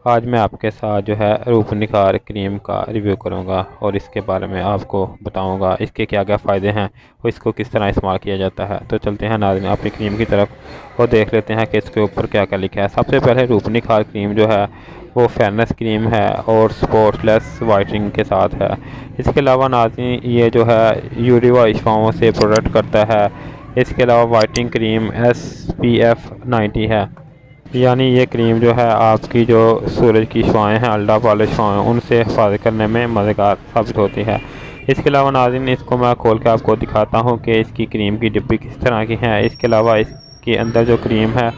आज मैं आपके साथ जो है रूप निखार क्रीम का रिव्यू करूंगा और इसके बारे में आपको बताऊंगा इसके क्या क्या फ़ायदे हैं और इसको किस तरह इस्तेमाल किया जाता है। तो चलते हैं नाज़रीन अपनी क्रीम की तरफ और देख लेते हैं कि इसके ऊपर क्या क्या लिखा है। सबसे पहले रूप निखार क्रीम जो है वो फेयरनेस क्रीम है और स्पॉटलेस वाइटनिंग के साथ है। इसके अलावा नाज़रीन ये जो है यूरिया इश्फाओं से प्रोटेक्ट करता है। इसके अलावा वाइटनिंग क्रीम SPF 90 है, यानी ये क्रीम जो है आपकी जो सूरज की छाएँ हैं, अल्ट्रा वायलेट छाएँ, उनसे हिफाजत करने में मददगार साबित होती है। इसके अलावा नाज़रीन इसको मैं खोल के आपको दिखाता हूँ कि इसकी क्रीम की डिब्बी किस तरह की है। इसके अलावा इसके अंदर जो क्रीम है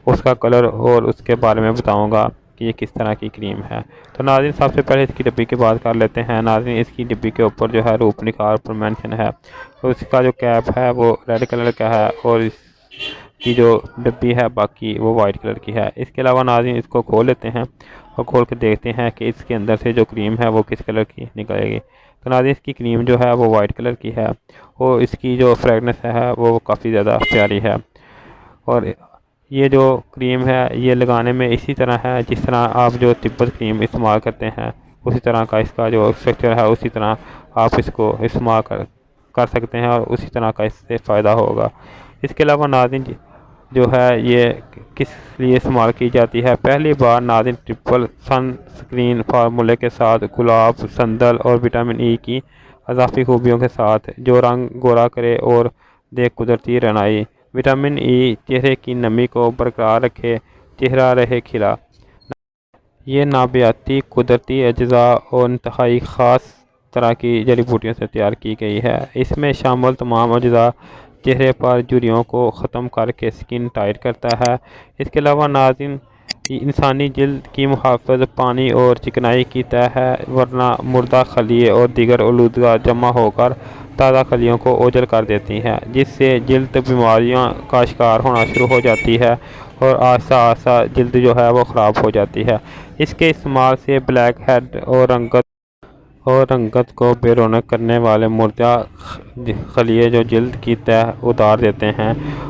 उसका कलर और उसके बारे में बताऊँगा कि ये किस तरह की क्रीम है। तो नाज़रीन सबसे पहले इसकी डिब्बी की बात कर लेते हैं। नाज़रीन इसकी डिब्बी के ऊपर जो है रूप निखार पर मेंशन है, तो इसका जो कैप है वो रेड कलर का है और की जो डिब्बी है बाकी वो वाइट कलर की है। इसके अलावा नाज़रीन इसको खोल लेते हैं और खोल के देखते हैं कि इसके अंदर से जो क्रीम है वो किस कलर की निकलेगी। तो नाज़रीन इसकी क्रीम जो है वो वाइट कलर की है और इसकी जो फ्रेगनेंस है वो काफ़ी ज़्यादा प्यारी है। और ये जो क्रीम है ये लगाने में इसी तरह है जिस तरह आप जो तिब्बत क्रीम इस्तेमाल करते हैं, उसी तरह का इसका जो स्ट्रक्चर है उसी तरह आप इसको इस्तेमाल कर सकते हैं और उसी तरह का इससे फ़ायदा होगा। इसके अलावा नाज़रीन जो है ये किस लिए इस्तेमाल की जाती है। पहली बार नाज़रीन ट्रिपल सन स्क्रीन फार्मूले के साथ गुलाब, संदल और विटामिन ई की अज़ाफ़ी खूबियों के साथ जो रंग गोरा करे और दे कुदरती रनाई। विटामिन ई चेहरे की नमी को बरकरार रखे, चेहरा रहे खिला। ये नाबियाती कुदरती अज्जा और इंतहाई ख़ास तरह की जड़ी बूटियों से तैयार की गई है। इसमें शामिल तमाम अज्जा चेहरे पर झुर्रियों को ख़त्म करके स्किन टाइट करता है। इसके अलावा नाज़रीन इंसानी जल्द की मुहाफ़िज़ पानी और चिकनाई की तय है, वरना मुर्दा खलिए और दीगर आलूदगा जमा होकर ताज़ा खलियों को ओझल कर देती हैं, जिससे जल्द बीमारियों का शिकार होना शुरू हो जाती है और आहिस्ता आहिस्ता जल्द जो है वो ख़राब हो जाती है। इसके इस्तेमाल से ब्लैक हेड और रंगत को बेरौनक करने वाले मुर्दा खलिए जो जल्द की तह उतार देते हैं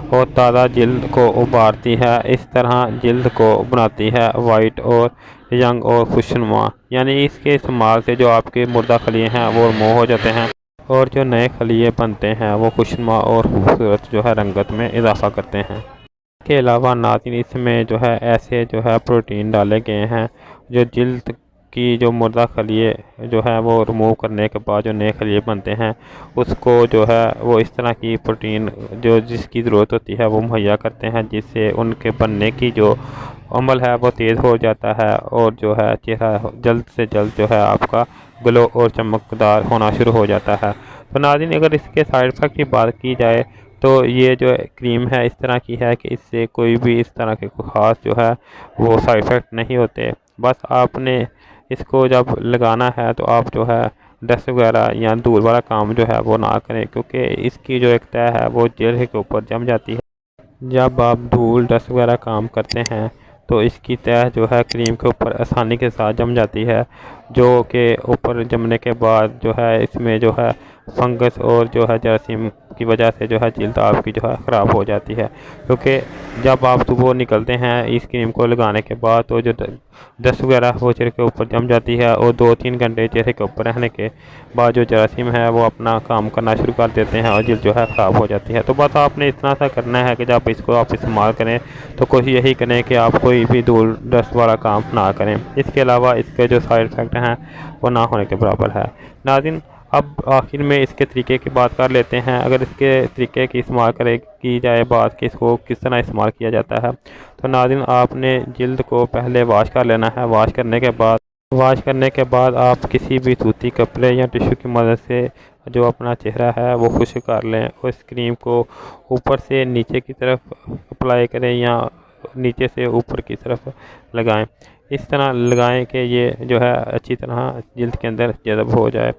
और ताज़ा जल्द को उभारती है। इस तरह जल्द को बनाती है वाइट और यंग और खुशनुमा, यानी इसके इस्तेमाल से जो आपके मुर्दा खलिए हैं वो रिमूव हो जाते हैं और जो नए खलिए बनते हैं वो खुशनुमा और खूबसूरत जो है रंगत में इजाफा करते हैं। इसके अलावा नाज़रीन इसमें जो है ऐसे जो है प्रोटीन डाले गए हैं जो जल्द की जो मुर्दा खलिए जो है वो रिमूव करने के बाद जो नए खलिए बनते हैं उसको जो है वो इस तरह की प्रोटीन जो जिसकी ज़रूरत होती है वो मुहैया करते हैं, जिससे उनके बनने की जो अमल है वो तेज़ हो जाता है और जो है चेहरा जल्द से जल्द जो है आपका ग्लो और चमकदार होना शुरू हो जाता है। तो नाज़रीन अगर इसके साइड इफ़ेक्ट की बात की जाए तो ये जो क्रीम है इस तरह की है कि इससे कोई भी इस तरह के ख़ास जो है वो साइड इफ़ेक्ट नहीं होते। बस आपने इसको जब लगाना है तो आप जो है डस्ट वगैरह या धूल वाला काम जो है वो ना करें, क्योंकि इसकी जो एक तह है वो चेहरे के ऊपर जम जाती है। जब आप धूल डस्ट वगैरह काम करते हैं तो इसकी तह जो है क्रीम के ऊपर आसानी के साथ जम जाती है, जो कि ऊपर जमने के बाद जो है इसमें जो है फंगस और जो है जरासीम की वजह से जो है जल्द आपकी जो है ख़राब हो जाती है। क्योंकि जब आप सुबह निकलते हैं इस क्रीम को लगाने के बाद तो जो डस्ट वगैरह वो चेहरे के ऊपर जम जाती है और 2-3 घंटे चेहरे के ऊपर रहने के बाद जो जरासीम है वो अपना काम करना शुरू कर देते हैं और जल्द जो है ख़राब हो जाती है। तो बस आपने इतना सा करना है कि जब इसको आप इस्तेमाल करें तो कोशिश यही करें कि आप कोई भी धूल डस्ट वाला काम ना करें। इसके अलावा इसके जो साइड इफ़ेक्ट हैं वो ना होने के बराबर है। नाज़रीन अब आखिर में इसके तरीके की बात कर लेते हैं। अगर इसके तरीके की इस्तेमाल करें की जाए बात कि इसको किस तरह इस्तेमाल किया जाता है, तो नाज़रीन आपने जल्द को पहले वॉश कर लेना है। वॉश करने के बाद आप किसी भी सूती कपड़े या टिश्यू की मदद से जो अपना चेहरा है वो खुश्क कर लें और इस क्रीम को ऊपर से नीचे की तरफ अप्लाई करें या नीचे से ऊपर की तरफ लगाएं। इस तरह लगाएं कि ये जो है अच्छी तरह जल्द के अंदर जज़ब हो जाए।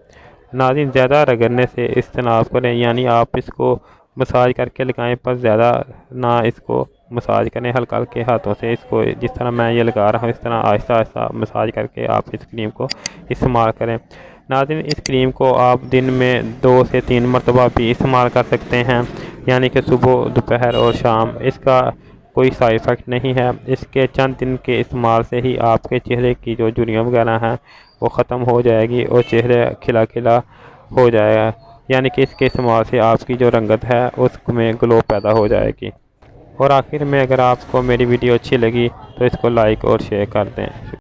नाज़रीन ज़्यादा रगड़ने से इज्तनाब करें, यानी आप इसको मसाज करके लगाएं पर ज़्यादा ना इसको मसाज करें। हल्का हल्के हाथों से इसको जिस तरह मैं ये लगा रहा हूँ इस तरह आहिस्ता आहिस्ता मसाज करके आप इस क्रीम को इस्तेमाल करें। नाज़रीन इस क्रीम को आप दिन में 2 से 3 मरतबा भी इस्तेमाल कर सकते हैं, यानी कि सुबह, दोपहर और शाम। इसका कोई साइड इफ़ेक्ट नहीं है। इसके चंद दिन के इस्तेमाल से ही आपके चेहरे की जो झुर्रियाँ वगैरह हैं वो ख़त्म हो जाएगी और चेहरे खिला खिला हो जाएगा, यानी कि इसके इस्तेमाल से आपकी जो रंगत है उसमें ग्लो पैदा हो जाएगी। और आखिर में अगर आपको मेरी वीडियो अच्छी लगी तो इसको लाइक और शेयर कर दें।